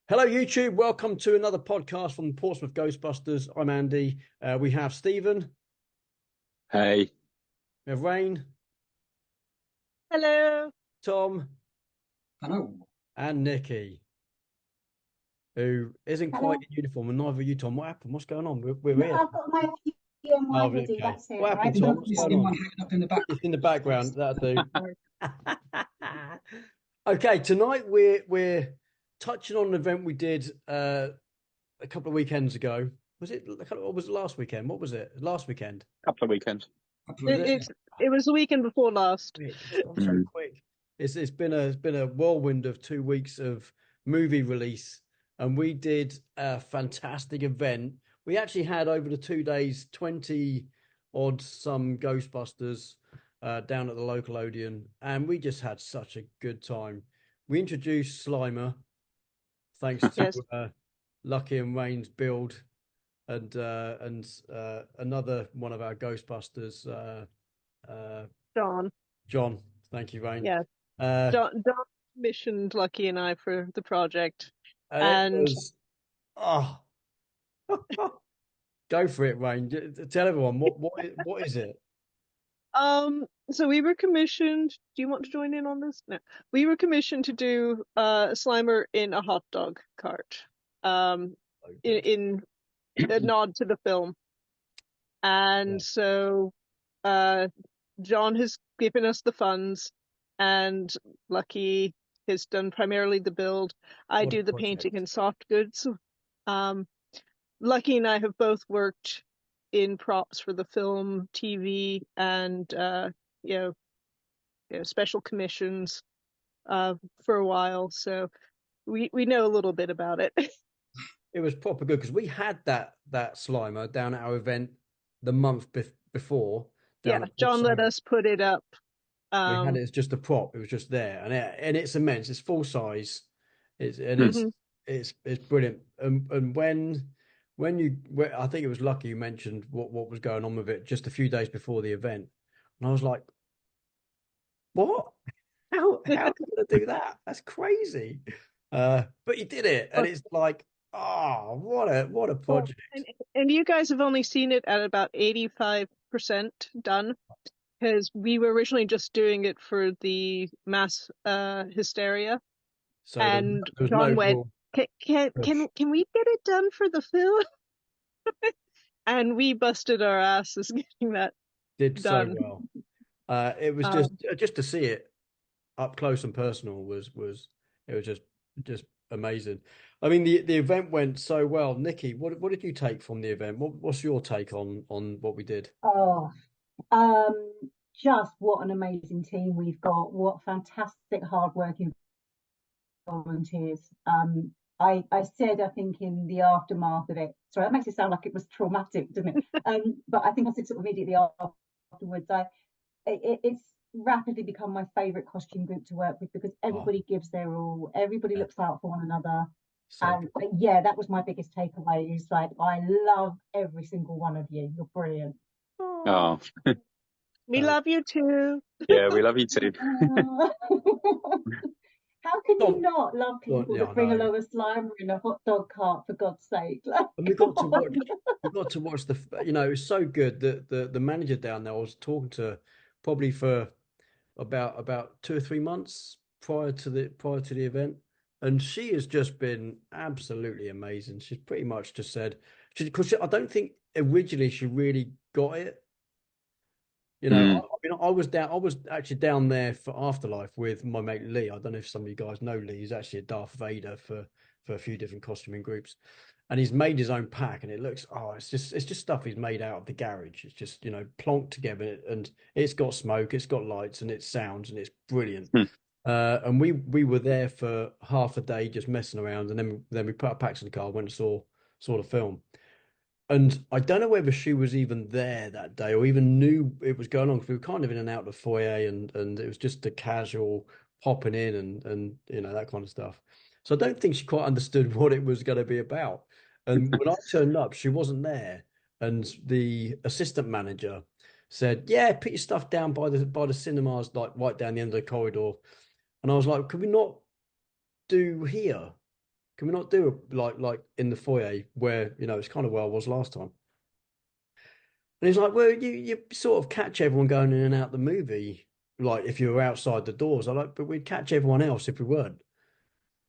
Hello, YouTube. Welcome to another podcast from Portsmouth Ghostbusters. I'm Andy. We have Stephen. Hey. We have Rain. Hello. Tom. Hello. And Nikki, who isn't Hello. quite in uniform, and neither of you, Tom. What happened? What's going on? We're No, here. I've got my hoodie. Okay. That's it. What happened, Right? Tom? What's going on? Up in the back. It's in the background. That'll do. Okay, tonight we're touching on an event we did a couple of weekends ago. Was it? What was it last weekend? What was it? Last weekend. Couple of weekends. It was the weekend before last. It's gone so quick. It's been a whirlwind of 2 weeks of movie release, and we did a fantastic event. We actually had over the 2 days 20 odd some Ghostbusters down at the local Odeon, and we just had such a good time. We introduced Slimer, thanks to Lucky and Rain's build, and another one of our Ghostbusters, John. Thank you, Rain. Yeah. John commissioned Lucky and I for the project, and go for it, Rain. Tell everyone what is it. So we were commissioned. Do you want to join in on this? No, we were commissioned to do Slimer in a hot dog cart. In a nod to the film, and so John has given us the funds, and Lucky has done primarily the build. I do the painting and soft goods. Lucky and I have both worked in props for the film, TV, and special commissions for a while, so we know a little bit about it. It was proper good because we had that Slimer down at our event the month before. John let us put it up. We had it as just a prop. It was just there, and it's immense. It's full size. It's brilliant. And when I think it was Lucky you mentioned what was going on with it just a few days before the event, and I was like, "What? How can I do that? That's crazy!" But you did it, and it's like, oh, what a project! And you guys have only seen it at about 85% done, because we were originally just doing it for the mass hysteria. So and John went, can we get it done for the film? And we busted our asses getting that done. So well. It was just to see it up close and personal was just amazing. I mean, the event went so well. Nikki, what did you take from the event? What's your take on what we did? Just what an amazing team we've got. What fantastic hardworking volunteers. I said, I think in the aftermath of it, sorry, that makes it sound like it was traumatic, doesn't it? But I think I said sort of immediately afterwards, it's rapidly become my favourite costume group to work with because everybody gives their all, everybody looks out for one another. And that was my biggest takeaway, is like, I love every single one of you. You're brilliant. Oh. We love you too. Yeah, we love you too. How can you not love people that bring along a Slimer in a hot dog cart, for God's sake? And we got to watch the, it was so good that the manager down there I was talking to probably for about 2 or 3 months prior to the event, and she has just been absolutely amazing. She's pretty much just said, because I don't think originally she really got it. I was actually down there for Afterlife with my mate Lee. I don't know if some of you guys know Lee. He's actually a Darth Vader for a few different costuming groups, and he's made his own pack, and it looks it's just stuff he's made out of the garage. It's just plonked together, and it's got smoke, it's got lights, and it sounds, and it's brilliant. And we were there for half a day just messing around, and then we put our packs in the car, went and saw the film. And I don't know whether she was even there that day or even knew it was going on, because we were kind of in and out of the foyer, and it was just a casual popping in and that kind of stuff. So I don't think she quite understood what it was going to be about. And when I turned up, she wasn't there. And the assistant manager said, "Yeah, put your stuff down by the cinemas, like right down the end of the corridor." And I was like, "Could we not do here? Can we not do it like in the foyer where, it's kind of where I was last time? And he's like, well, you sort of catch everyone going in and out the movie, like if you were outside the doors. I like, but we'd catch everyone else if we weren't.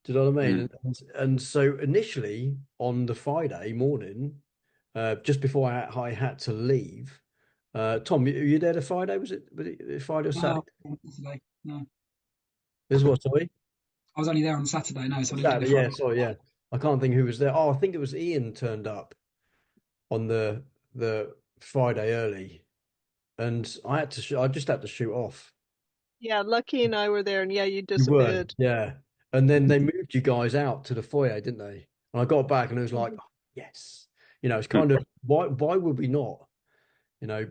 Do you know what I mean? Mm. And so initially on the Friday morning, just before I had to leave, Tom, were you there the Friday? Was it Friday or Saturday? No, Saturday. No, This is what, sorry? I was only there on Saturday. No, so I didn't do the Saturday, yeah, Friday. sorry, yeah. I can't think who was there. Oh, I think it was Ian turned up on the Friday early, and I just had to shoot off. Yeah, Lucky and I were there, and yeah, you You were, disappeared. yeah. And then they moved you guys out to the foyer, didn't they? And I got back and it was like, Mhm. oh, yes. It's kind of why would we not, you know,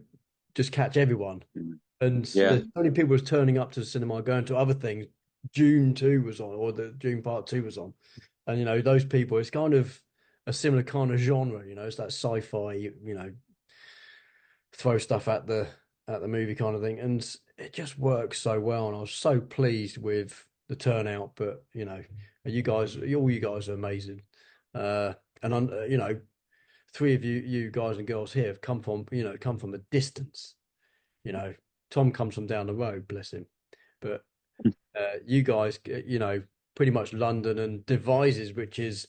just catch everyone? And Yeah. there's so many people was turning up to the cinema, going to other things. June 2 was on, or the June Part 2 was on. And those people, it's kind of a similar kind of genre, it's that sci-fi, throw stuff at the movie kind of thing. And it just works so well. And I was so pleased with the turnout. But all you guys are amazing. And I'm, three of you guys and girls here have come from a distance. Tom comes from down the road, bless him. But you guys, pretty much London and Devizes, which is,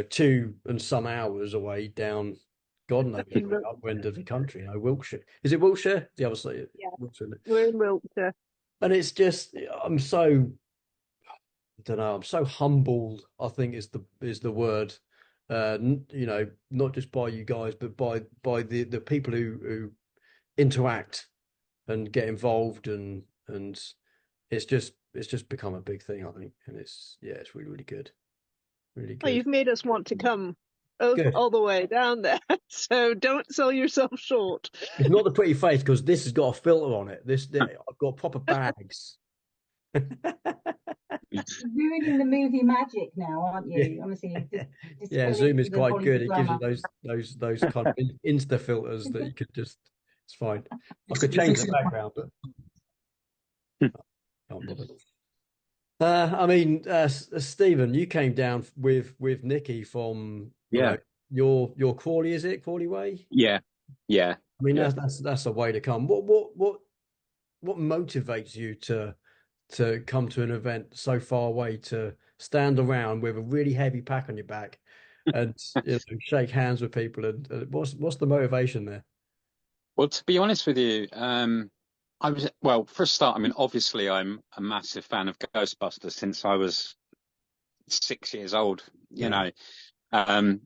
2 and some hours away down, God knows where, up end of the country, Wiltshire. Is it Wiltshire? The other side, Yeah, Wiltshire. we're in Wiltshire. And it's just, I don't know, I'm so humbled, I think is the word. Not just by you guys, but by the people who interact and get involved and it's just become a big thing, I think, and it's really really good, really Oh, good. you've made us want to come Good. all the way down there, so don't sell yourself short. It's not the pretty face because this has got a filter on it. I've got proper bags. Ruining the movie magic now, aren't you? Yeah. Honestly, Yeah, Zoom is the quite Hollywood good. It gives you glamour. those kind of insta filters that you could just. It's fine. I could You're change the fixing background, but can't bother. Stephen, you came down with Niki from Yeah. your Crawley, is it Crawley Way? Yeah. I mean, Yeah. that's a way to come. What motivates you to come to an event so far away, to stand around with a really heavy pack on your back and shake hands with people, and what's the motivation there? Well, to be honest with you, for a start, I mean, obviously, I'm a massive fan of Ghostbusters since I was 6 years old, you know. But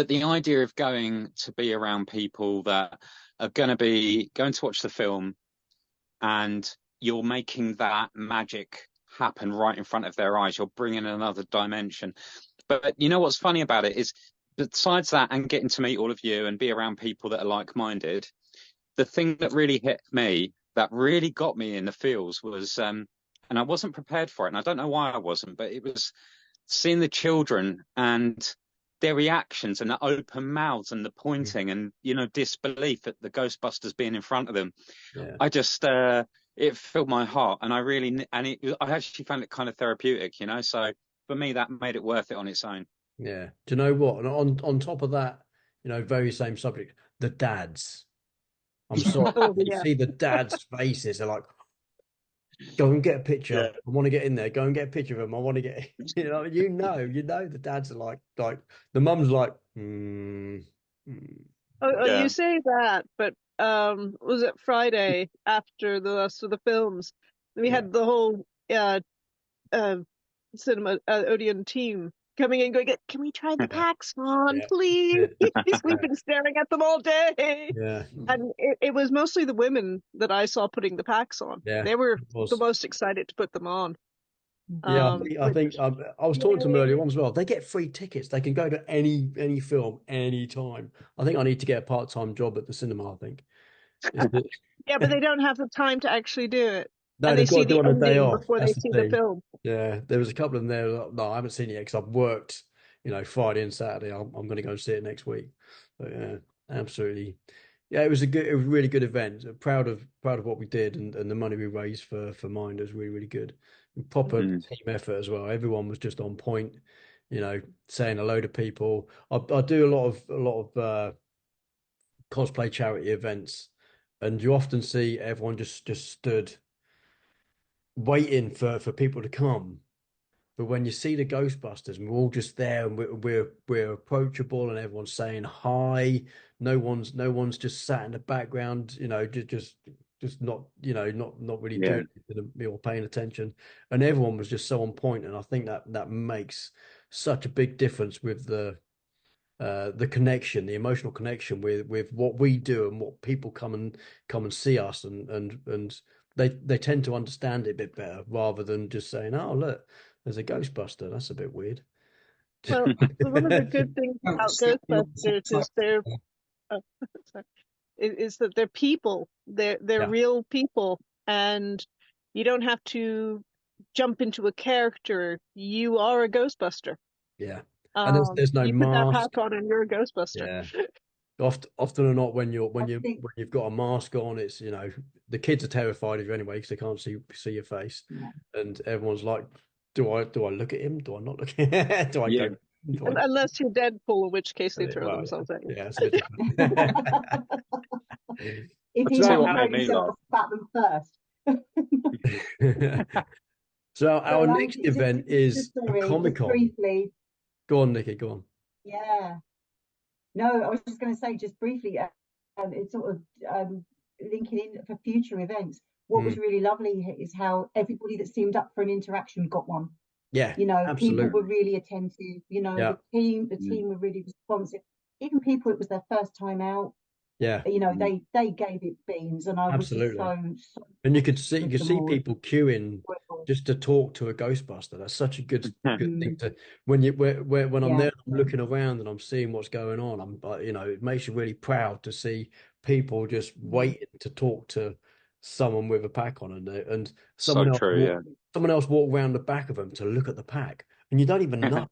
the idea of going to be around people that are going to watch the film, and you're making that magic happen right in front of their eyes, you're bringing another dimension. But you know what's funny about it is, besides that, and getting to meet all of you and be around people that are like-minded, the thing that really hit me, that really got me in the feels was, and I wasn't prepared for it, and I don't know why I wasn't, but it was seeing the children and their reactions and the open mouths and the pointing and, disbelief at the Ghostbusters being in front of them. Yeah. I just, it filled my heart, and I actually found it kind of therapeutic, so for me, that made it worth it on its own. Yeah. Do you know what? And on top of that, very same subject, the dads. I'm sorry, Oh, you yeah. see the dads' faces. They're like, go and get a picture. Yeah. I want to get in there. Go and get a picture of him. I want to get, the dads are like the mum's like, You say that, but was it Friday after the rest of the films? We had the whole cinema Odeon team coming in going, can we try the packs on, Yeah. please? We've been staring at them all day. Yeah. And it was mostly the women that I saw putting the packs on. Yeah, They were it was. the most excited to put them on. Yeah, I think I was talking to them earlier on as well. They get free tickets. They can go to any film anytime. I think I need to get a part-time job at the cinema, I think. Yeah, but they don't have the time to actually do it. No, And they they've got see to do the it on a day ending off. before they That's the see the thing. film. Yeah, there was a couple of them there. No, I haven't seen it yet because I've worked, Friday and Saturday. I'm going to go and see it next week. But yeah, absolutely. Yeah, it was a really good event. Proud of what we did, and the money we raised for Mind was really really good. proper Mm. team effort as well. Everyone was just on point, saying hello to people. I do a lot of cosplay charity events, and you often see everyone just stood waiting for people to come. But when you see the Ghostbusters, and we're all just there, and we're approachable, and everyone's saying hi. No one's just sat in the background, just not not really Yeah. doing it or paying attention. And everyone was just so on point, and I think that makes such a big difference with the connection, the emotional connection with what we do and what people come and see us, and they tend to understand it a bit better rather than just saying, "Oh, look, there's a Ghostbuster." That's a bit weird. Well, one of the good things Oh, about it's like your Ghostbusters type. is uh, sorry, is that they're people. They're Yeah, real people, and you don't have to jump into a character. You are a Ghostbuster. yeah, and there's no You put that mask. pack on, and you're a Ghostbuster. Yeah, often or not, when I think, you've got a mask on, it's the kids are terrified of you anyway because they can't see your face, yeah. and everyone's like, do I look at him? Do I not look? Do I Yeah. go? Do I? Unless you're Deadpool, in which case they throw Well, themselves at you. yeah, it's a bit different. If I'll you tell you have what to made throw me yourself laugh. at them first. So our But next event is just a sorry, Comic just Con. briefly, Go on, Nikki. Go on. yeah. No, I was just going to say, just briefly, it's sort of linking in for future events. What was Mm. really lovely is how everybody that seemed up for an interaction got one. Yeah, People were absolutely. really attentive. Yeah, The Mm. team were really responsive. Even people, it was their first time out. yeah, Mm. They gave it beans, and I was just absolutely. so And you with could them see all. people queuing Joyful. just to talk to a Ghostbuster. That's such a good thing Mm, to when I'm yeah, there, I'm looking around and I'm seeing what's going on. It makes you really proud to see people just mm, waiting to talk to someone with a pack on, and So true, yeah. someone else walk around the back of them to look at the pack, and you don't even know.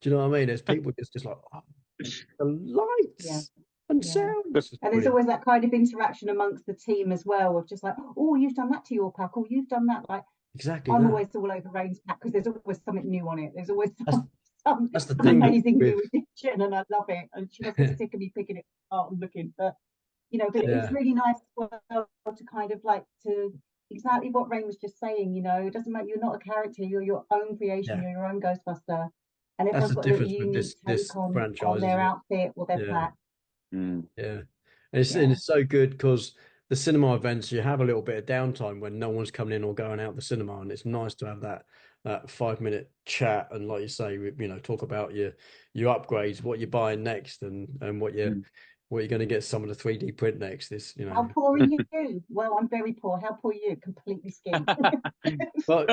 Do you know what I mean? There's people just like, oh, the yeah, lights and yeah. sounds. It's And there's brilliant. always that kind of interaction amongst the team as well, of just like, oh, you've done that to your pack, or you've done that. Like, Exactly I'm that. always all over Rain's pack because there's always something new on it. There's always That's some that's the thing amazing with new addition, and I love it. And she must get sick of me picking it apart and looking, but it's yeah, really nice as well to kind of like to exactly what Rain was just saying. It doesn't matter. You're not a character. You're your own creation. yeah. You're your own Ghostbuster, and That's everyone's the got a little difference with unique this take on franchise, their isn't it? outfit or their Yeah, pack. Mm. yeah. And Yeah, it's so good because the cinema events, you have a little bit of downtime when no one's coming in or going out the cinema, and it's nice to have that 5 minute chat and, like you say, talk about your upgrades, what you're buying next, and Mm. what you're going to get some of the 3D print next. how poor are you? Well, I'm very poor. How poor are you? Completely skint. But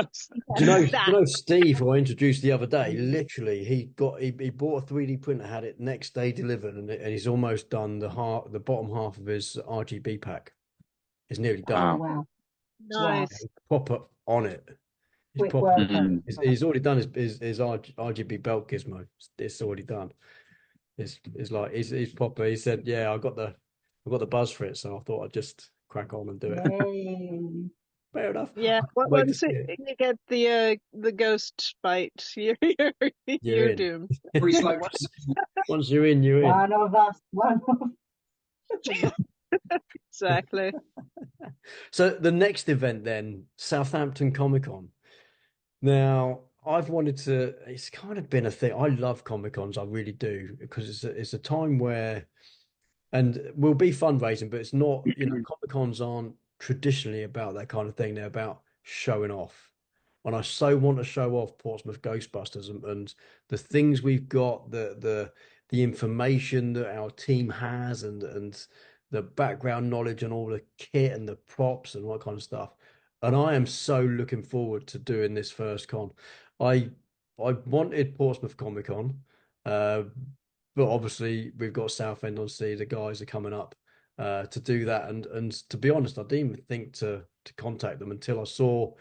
That Steve, who I introduced the other day, literally he bought a 3D printer, had it next day delivered, and he's almost done the bottom half of his RGB pack. It's nearly done. Oh Wow. wow, wow, nice. He's proper on it. He's quick proper on worker. it. Mm. He's already done his RGB belt gizmo. It's already done. It's like he's proper. He said, "Yeah, I got the buzz for it, so I thought I'd just crack on and do it." Yay. Fair enough. Yeah, I can't wait to see it. you get the ghost bite, You're you're in. doomed. Very slow. Once you're in, you're in. One of us, one of Exactly. So the next event then, Southampton Comic Con. Now, I've wanted to, it's kind of been a thing. I love Comic Cons, I really do, because it's a time where, and we'll be fundraising, but it's not, Comic Cons aren't traditionally about that kind of thing. They're about showing off. And I so want to show off Portsmouth Ghostbusters and the things we've got, the information that our team has, and the background knowledge and all the kit and the props and all that kind of stuff. And I am so looking forward to doing this first con. I I wanted Portsmouth Comic Con, uh, but obviously we've got Southend on Sea. The guys are coming up to do that, and to be honest, I didn't even think to contact them until I saw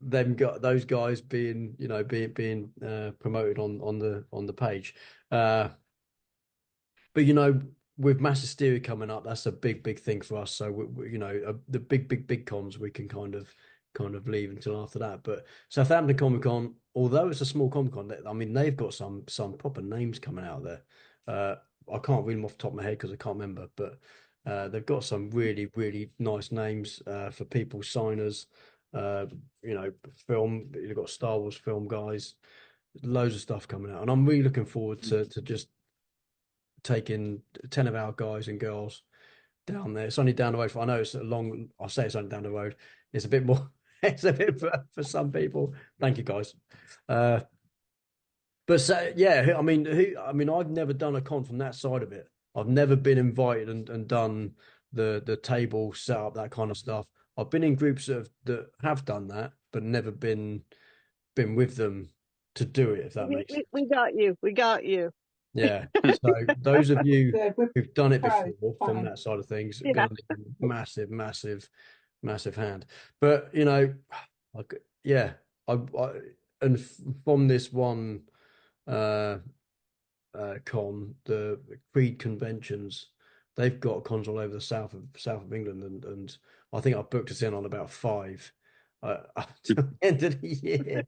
them got those guys being being promoted on the page. But with Mass Hysteria coming up, that's a big thing for us. So the big cons we can kind of kind of leave until after that. But Southampton Comic Con, although it's a small Comic Con, I mean they've got some proper names coming out there. I can't read them off the top of my head because I can't remember, but they've got some really nice names for people signers. Film. You've got Star Wars film guys, loads of stuff coming out, and I'm really looking forward to just taking 10 of our guys and girls down there. It's only down the road. I know it's a long. I say it's only down the road. It's a bit more. It's a bit for some people. Thank you, guys. But so, yeah, I mean, I've never done a con from that side of it. I've never been invited and done the table setup, that kind of stuff. I've been in groups that have done that, but never been with them to do it. If that makes sense. We got you. We got you. Yeah. So those of you who've done it pros, before from fine. that side of things, Yeah. going to be massive hand. But yeah, and from this one con, the Creed conventions, they've got cons all over the south of England, and I think I've booked us in on about 5 to the end of the year.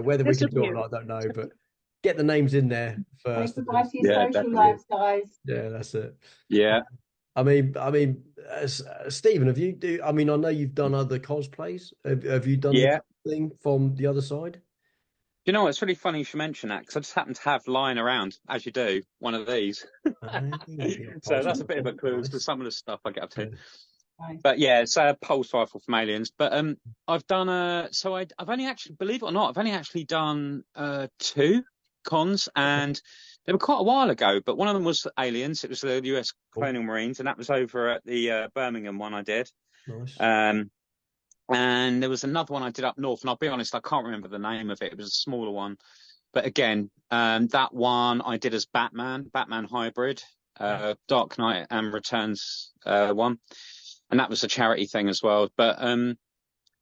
Whether we can do it or not, I don't know, but get the names in there first. Say goodbye to your social definitely. lives, guys. Yeah, that's it. Yeah. I mean, Stephen, have you I mean, I know you've done other cosplays. Have you done the thing from the other side? You know what? It's really funny you should mention that because I just happen to have lying around, as you do, one of these. So that's a bit of a clue to some of the stuff I get up to. Nice. But yeah, it's a pulse rifle from Aliens. But I've done I've only actually, believe it or not, I've only actually done 2 cons, and they were quite a while ago. But one of them was Aliens. It was the US Colonial Marines, and that was over at the Birmingham one I did. Nice. And there was another one I did up north, and I'll be honest, I can't remember the name of it. It was a smaller one. But again, that one I did as Batman Hybrid, Dark Knight and Returns one. And that was a charity thing as well. But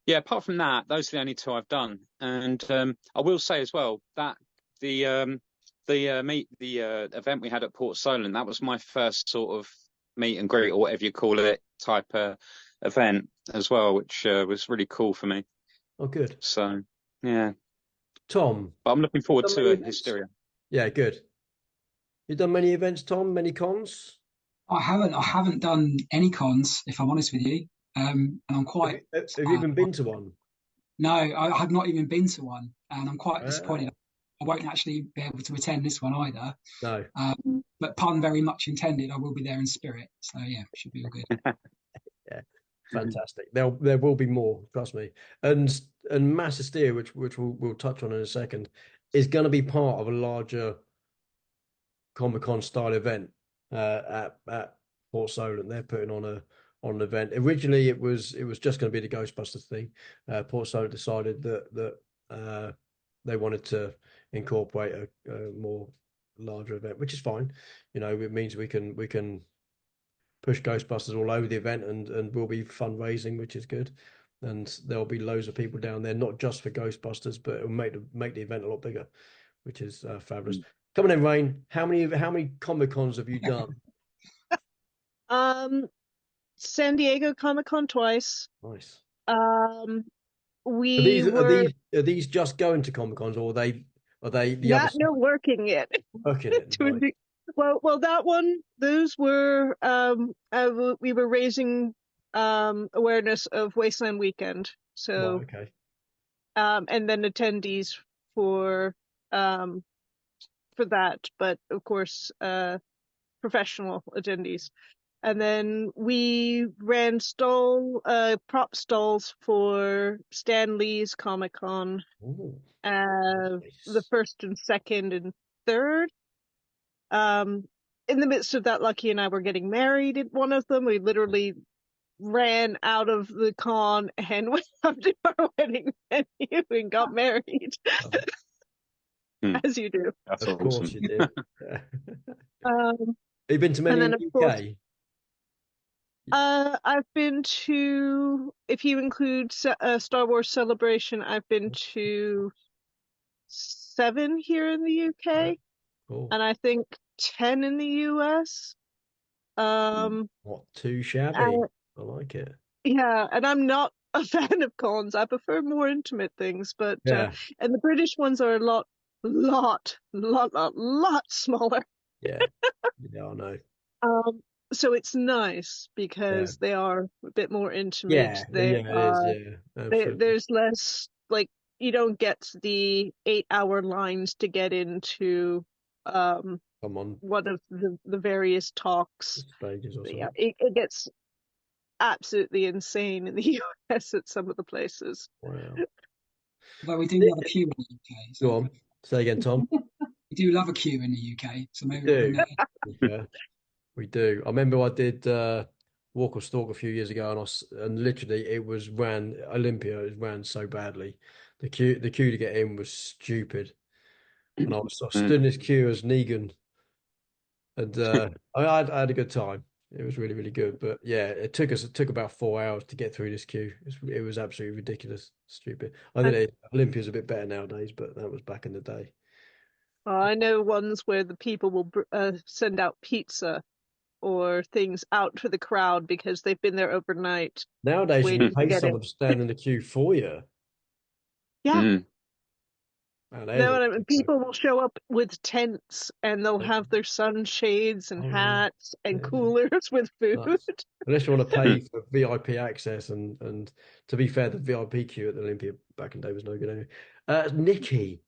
yeah, apart from that, those are the only 2 I've done. And I will say as well that the event we had at Port Solent, that was my first sort of meet and greet, or whatever you call it, type event as well, which was really cool for me. Oh, good. So yeah, Tom. But I'm looking forward to Hysteria. Yeah, good. You done many events, Tom? Many cons? I haven't done any cons, if I'm honest with you. And I'm quite. Have you even been to one? No, I have not even been to one, and I'm quite disappointed. I won't actually be able to attend this one either. No. But pun very much intended. I will be there in spirit. So yeah, should be all good. Yeah, fantastic. There will be more, trust me. And Mass Hysteria, which we'll touch on in a second, is going to be part of a larger Comic-Con style event at Port Solent. They're putting on an event. Originally, it was just going to be the Ghostbusters thing. Port Solent decided that they wanted to incorporate a more larger event, which is fine. It means we can push Ghostbusters all over the event, and we'll be fundraising, which is good. And there'll be loads of people down there, not just for Ghostbusters, but it'll make the event a lot bigger, which is fabulous. Come on in, Rain. How many Comic Cons have you done? San Diego Comic Con twice. Nice. Are these just going to Comic Cons, or are they the other? No, working it. Okay. Nice. Well, that one, those were we were raising awareness of Wasteland Weekend. So right, okay. And then attendees for that, but of course professional attendees. And then we ran prop stalls for Stan Lee's Comic Con, nice. the 1st and 2nd and 3rd. In the midst of that, Lucky and I were getting married at one of them. We literally ran out of the con and went up to our wedding venue and got married. As you do. That's of awesome. Course you did. Have you been to many in the UK? I've been to, if you include Star Wars Celebration, I've been to 7 here in the UK, cool. And I think 10 in the US. Not too shabby. I like it. Yeah, and I'm not a fan of cons. I prefer more intimate things, but Yeah, and the British ones are a lot smaller. yeah, yeah. I know. Um, so it's nice Yeah, because they are a bit more intimate. yeah, yeah. It is. Yeah, absolutely. There's less, like, you don't get the 8-hour lines to get into um Come on, one of the various talks. stages or Yeah, something. it gets absolutely insane in the US at some of the places. Wow. Although we do love a queue in the UK, so Go on. Say again, Tom. we do love a queue in the UK. So We maybe we'll bring do. that in. Yeah, we do. I remember I did Walk or Stalk a few years ago, and and literally it was ran Olympia. It ran so badly. The queue to get in was stupid, and I stood in this queue as Negan, and I had a good time. It was really really good. But yeah, it took about 4 hours to get through this queue. It was absolutely ridiculous, stupid. I think Olympia's a bit better nowadays, but that was back in the day. I know ones where the people will send out pizza or things out to the crowd because they've been there overnight Nowadays, you can waiting to pay get someone in. to stand in the queue for you. Yeah. And there's No, a and people will show up with tents and they'll have their sunshades and oh yeah, hats and yeah, coolers with food. nuts. Unless you want to pay for VIP access, and to be fair, the VIP queue at the Olympia back in the day was no good anyway. Nikki,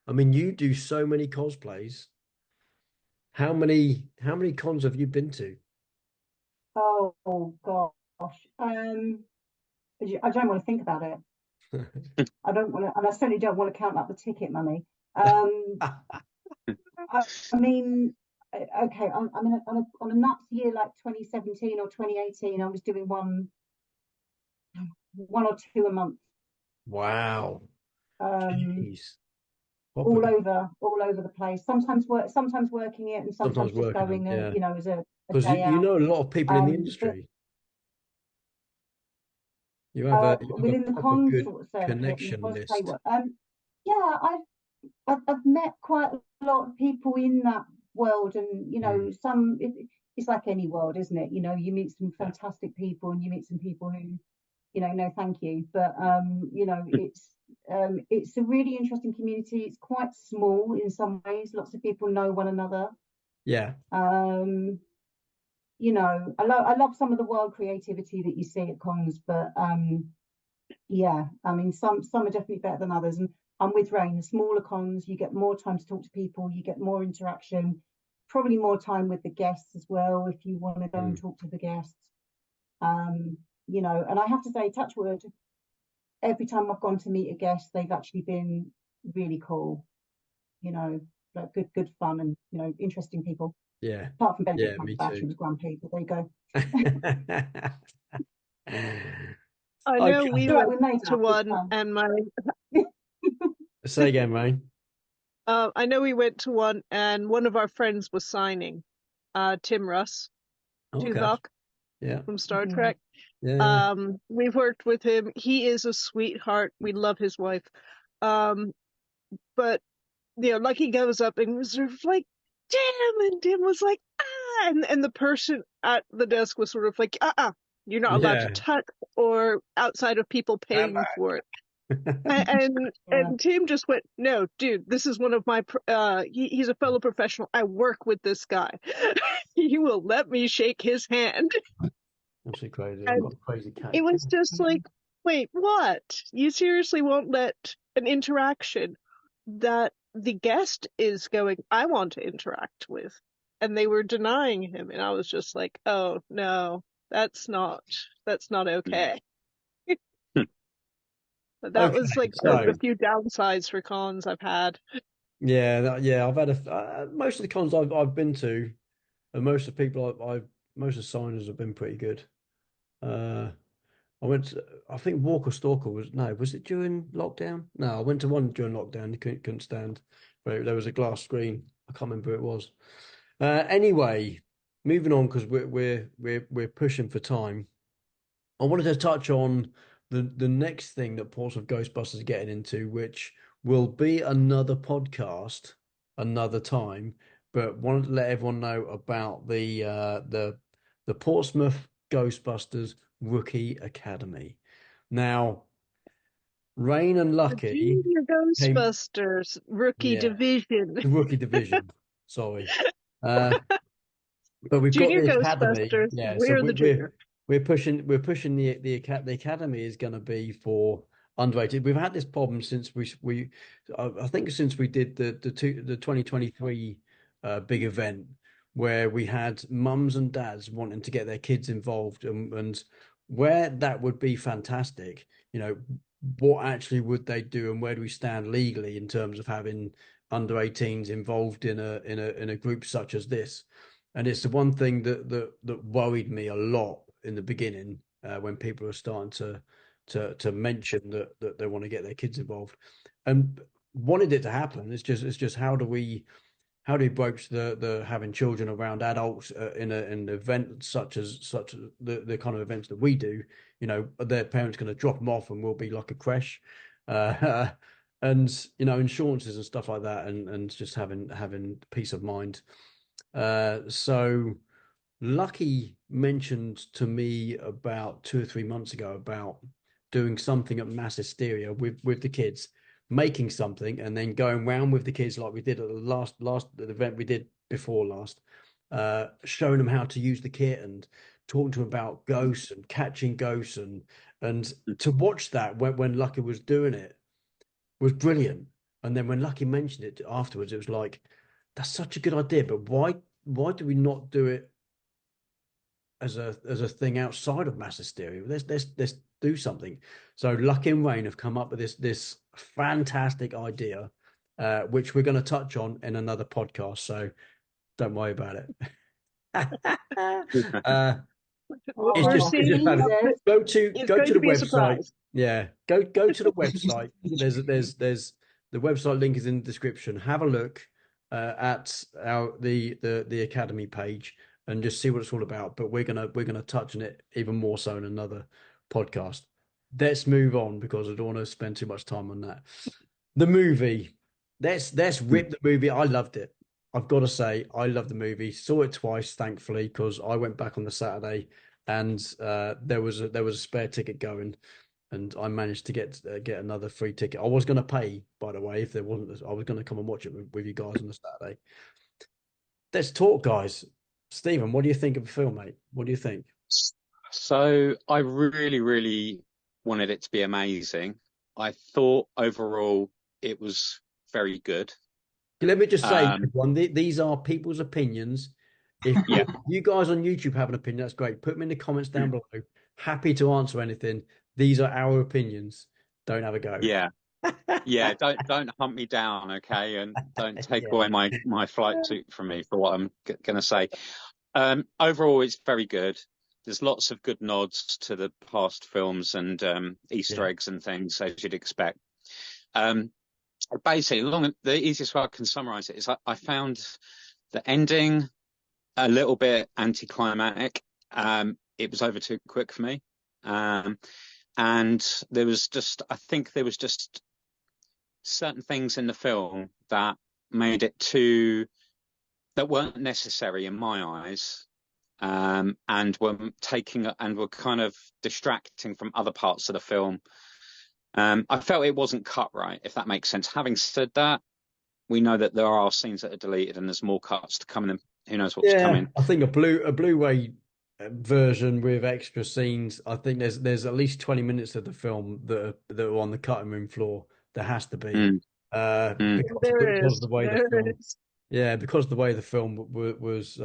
I mean, you do so many cosplays. How many cons have you been to? Oh gosh. I don't want to think about it. I don't want to, and I certainly don't want to count up the ticket money. I mean, okay, I mean, on a nuts year like 2017 or 2018, I was doing one or two a month, Wow, um, jeez, popular. all over the place. Sometimes working it, and Sometimes sometimes just working them, going, yeah, as a because day you out. know a lot of people in the But industry. You have within a the proper con good sort of circuit and the connection cosplay list. work, yeah, I've met quite a lot of people in that world, and Mm, it's like any world, isn't it? You meet some yeah, fantastic people, and you meet some people who, no, thank you. But it's a really interesting community. It's quite small in some ways. Lots of people know one another. yeah, Um, I love some of the wild creativity that you see at cons, but yeah, I mean, some are definitely better than others, and I'm with Rain. The smaller cons, you get more time to talk to people, you get more interaction, probably more time with the guests as well if you want to go and mm, talk to the guests. Um, and I have to say, touch wood, every time I've gone to meet a guest, they've actually been really cool. You know, like good fun, and interesting people. yeah, Apart from Benedict yeah. Me Cumberbatch, too. who was grumpy, but there you go. I know Okay, we All right, went we made to that. It's one fun. and my say again, Rain. I know we went to one and one of our friends was signing, Tim Russ, Okay, Tuvok yeah, from Star Mhm. Trek. yeah, We've worked with him. He is a sweetheart. We love his wife. Um, but like he goes up and was sort of like, Tim, and Tim was like, ah, and the person at the desk was sort of like, you're not allowed to yeah. touch or outside of people Stand paying back. for it. And Yeah. Tim just went, no, dude, this is one of my he's a fellow professional. I work with this guy. He will let me shake his hand. Absolutely crazy. I've And got a crazy it cat. was just like, wait, what? You seriously won't let an interaction that the guest is going, I want to interact with, and they were denying him, and I was just like, oh no, that's not okay. But that Okay, was like the so few downsides for cons I've had. yeah, yeah. I've had most of the cons I've been to, and most of the people most of the signers have been pretty good. Uh, I went to, I think Walker Stalker was it during lockdown? No, I went to one during lockdown. You couldn't stand. But there was a glass screen. I can't remember who it was. Anyway, moving on because we're pushing for time. I wanted to touch on the next thing that Portsmouth Ghostbusters are getting into, which will be another podcast another time. But wanted to let everyone know about the Portsmouth Ghostbusters Rookie Academy. Now, Rain and The Lucky Junior came, Ghostbusters rookie yeah, division. the rookie division. Sorry. Uh, but we've got Junior the academy. Ghostbusters, Yeah, so we're the junior. we're pushing the academy is going to be for underrated. We've had this problem since we I think since we did the 2023 big event where we had mums and dads wanting to get their kids involved, and where that would be fantastic. You know, what actually would they do, and where do we stand legally in terms of having under 18s involved in a group such as this? And it's the one thing that worried me a lot in the beginning, when people are starting to mention that they want to get their kids involved, and wanted it to happen. It's just how do we broach the having children around adults, in an event such as the kind of events that we do. You know, their parents going to drop them off and we'll be like a creche, uh, and you know, insurances and stuff like that, and just having peace of mind. So Lucky mentioned to me about 2 or 3 months ago about doing something at Mass Hysteria with the kids, making something and then going round with the kids like we did at the last event we did before last, showing them how to use the kit and talking to them about ghosts and catching ghosts, and to watch that when Lucky was doing it was brilliant. And then when Lucky mentioned it afterwards, it was like, that's such a good idea, but why do we not do it as a thing outside of mass hysteria? Let's do something. So Lucky and Rain have come up with this fantastic idea, which we're going to touch on in another podcast. So don't worry about it. We're seeing it's go going to to the be a website. surprise. Yeah, go to the website. There's the website link is in the description. Have a look at the academy page and just see what it's all about. But we're gonna touch on it even more so in another podcast. Let's move on because I don't want to spend too much time on that. The movie. Let's rip the movie. I loved it. I've got to say, I love the movie. Saw it twice, thankfully, because I went back on the Saturday, and there was a spare ticket going, and I managed to get another free ticket. I was going to pay, by the way, if there wasn't. I was going to come and watch it with you guys on the Saturday. Let's talk, guys. Stephen, what do you think of the film, mate? What do you think? So I really, really wanted it to be amazing. I thought overall it was very good. Let me just say, everyone, these are people's opinions. If you guys on YouTube have an opinion, that's great. Put them in the comments down below. Happy to answer anything. These are our opinions. Don't have a go. Yeah. Yeah, don't hunt me down, okay, and don't take away my flight suit from me for what I'm gonna say. Overall, it's very good. There's lots of good nods to the past films and Easter eggs and things, as you'd expect. Basically, the easiest way I can summarize it is I found the ending a little bit anticlimactic. It was over too quick for me. And I think there was just certain things in the film that made it that weren't necessary in my eyes, and were kind of distracting from other parts of the film. I felt it wasn't cut right, if that makes sense. Having said that, we know that there are scenes that are deleted and there's more cuts to come, and who knows what's coming. I think a Blu-ray version with extra scenes. I think there's at least 20 minutes of the film that are on the cutting room floor. There has to be, because of the way the film. Yeah, because of the way the film was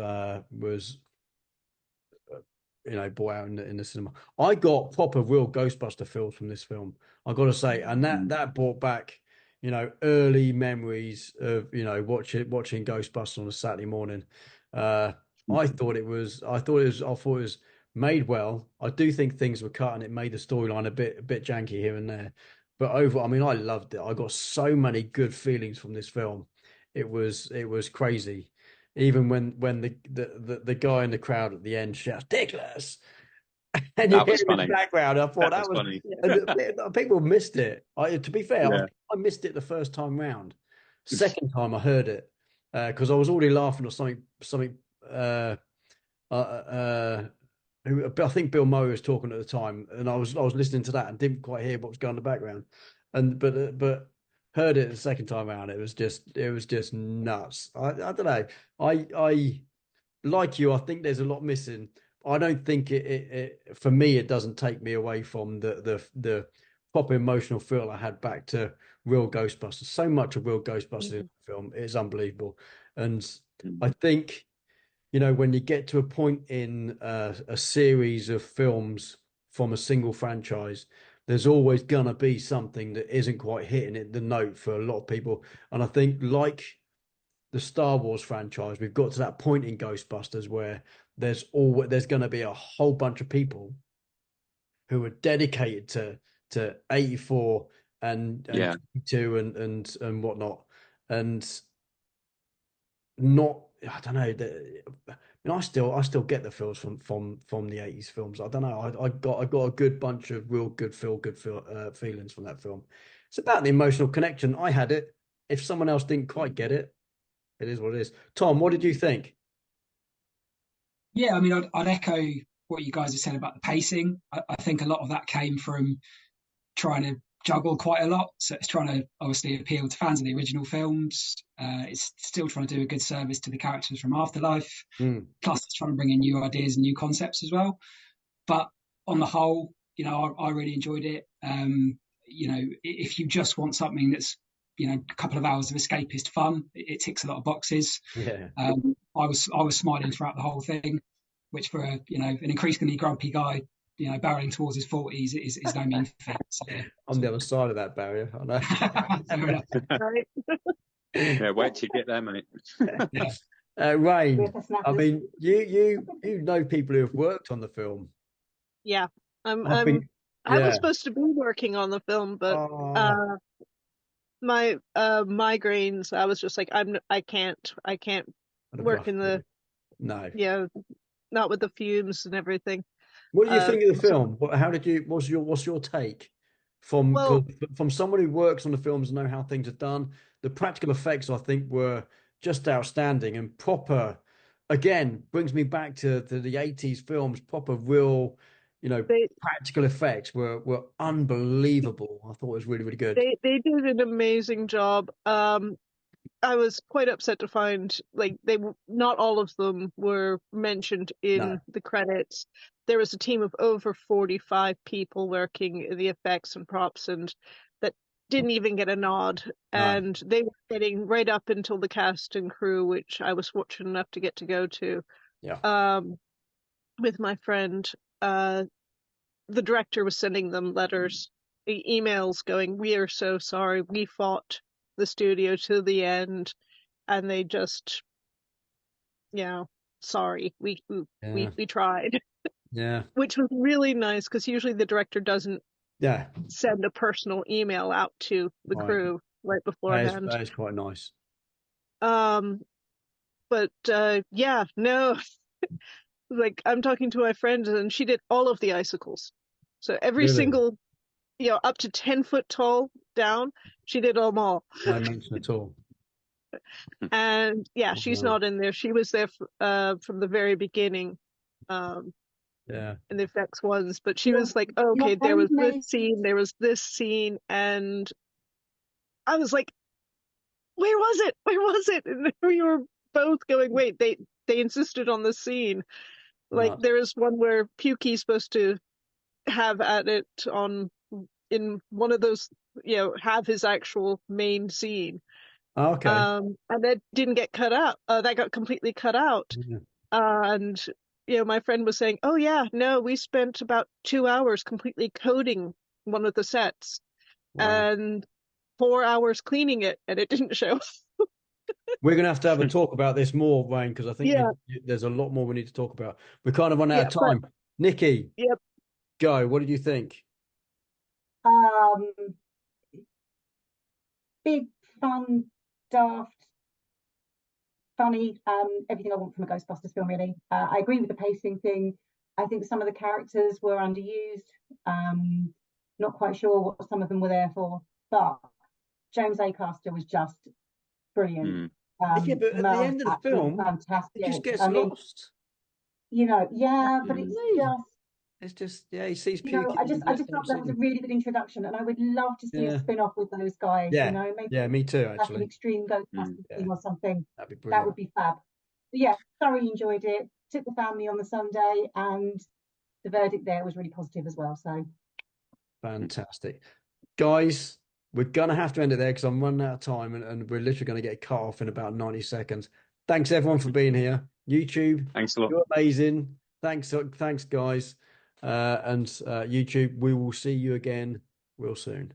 brought out in the cinema. I got proper real Ghostbuster feels from this film, I got to say, and that brought back early memories of watching Ghostbusters on a Saturday morning. I thought it was made well. I do think things were cut and it made the storyline a bit janky here and there, but overall, I mean, I loved it. I got so many good feelings from this film. It was crazy. Even when the guy in the crowd at the end shouts "Dickless," and you hear in the background, I thought that was funny. People missed it. To be fair, I missed it the first time round. Second time I heard it, because I was already laughing or something. who I think Bill Murray was talking at the time, and I was listening to that and didn't quite hear what was going on in the background, and but heard it the second time around. It was just nuts. I don't know. I like you. I think there's a lot missing. I don't think it for me. It doesn't take me away from the proper emotional feel I had back to real Ghostbusters. So much of real Ghostbusters in the film is unbelievable, and I think, you know, when you get to a point in a series of films from a single franchise, there's always gonna be something that isn't quite hitting it the note for a lot of people. And I think, like the Star Wars franchise, we've got to that point in Ghostbusters where there's going to be a whole bunch of people who are dedicated to 84 and Yeah. 22 and whatnot, and not, I don't know, I mean, I still get the feels from the 80s films. I don't know. I got a good bunch of real good feelings from that film. It's about the emotional connection. I had it. If someone else didn't quite get it, it is what it is. Tom, what did you think? Yeah, I mean, I'd echo what you guys have said about the pacing. I think a lot of that came from trying to juggle quite a lot. So it's trying to obviously appeal to fans of the original films. It's still trying to do a good service to the characters from Afterlife. Plus, it's trying to bring in new ideas and new concepts as well. But on the whole, you know, I really enjoyed it. You know, if you just want something that's, you know, a couple of hours of escapist fun, it ticks a lot of boxes. Yeah. I was smiling throughout the whole thing, which for a, you know, an increasingly grumpy guy, you know, barreling towards his 40s is no mean feat. So, yeah. On the other side of that barrier, I know. Right. Yeah, wait till you get there, mate. Rain, I mean, you know people who have worked on the film. Yeah. I Yeah. was supposed to be working on the film, but my migraines, I was just like, I can't work in the No. yeah, not with the fumes and everything. What do you think of the film? How did you? What's your take from someone who works on the films and know how things are done? The practical effects, I think, were just outstanding and proper. Again, brings me back to the 80s films. Proper, real, you know, practical effects were unbelievable. I thought it was really, really good. They did an amazing job. I was quite upset to find, like, not all of them were mentioned in the credits. There was a team of over 45 people working in the effects and props, and that didn't even get a nod. And they were getting right up until the cast and crew, which I was fortunate enough to get to go to. Yeah. With my friend. The director was sending them letters, emails going, "We are so sorry. We fought the studio to the end, and they just, you know, sorry. We tried." Yeah. Which was really nice, because usually the director doesn't send a personal email out to the crew right beforehand. That is quite nice. But yeah, no. Like, I'm talking to my friend, and she did all of the icicles. So every single, you know, up to 10 foot tall down, she did them all. No mention at all. And yeah, she's not in there. She was there from the very beginning. In the effects ones, but she was like, oh, okay, there was this scene, there was this scene, and I was like, where was it? Where was it? And we were both going, wait, they insisted on the scene. Like, there is one where Pukey's supposed to have at it in one of those, you know, have his actual main scene. Okay. And that didn't get cut out. That got completely cut out. And, you know, my friend was saying, oh yeah, no, we spent about 2 hours completely coding one of the sets and 4 hours cleaning it, and it didn't show. We're going to have a talk about this more, Wayne, because I think there's a lot more we need to talk about. We're kind of run out of time. Niki, go. What did you think? Big, fun, daft, funny, everything I want from a Ghostbusters film, really. I agree with the pacing thing. I think some of the characters were underused. Not quite sure what some of them were there for, but James Acaster was just brilliant. But at the end of the film, fantastic. it just gets lost. you know, yeah, but it's Amazing. just, It's just, yeah, he sees you know, puking and I lets just out thought that was a singing. really good introduction, and I would love to see a Yeah, spin-off with those guys, you yeah, know, maybe yeah, me too, like an actually. extreme Mm. Ghostbusters Yeah, thing or something. that'd be That brilliant. would be fab. But yeah, thoroughly enjoyed it. Took the family on the Sunday, and the verdict there was really positive as well. So Fantastic. Guys, we're going to have to end it there because I'm running out of time and we're literally going to get cut off in about 90 seconds. Thanks, everyone, for being here. YouTube, Thanks a lot. you're amazing. Thanks, guys. YouTube, we will see you again real soon.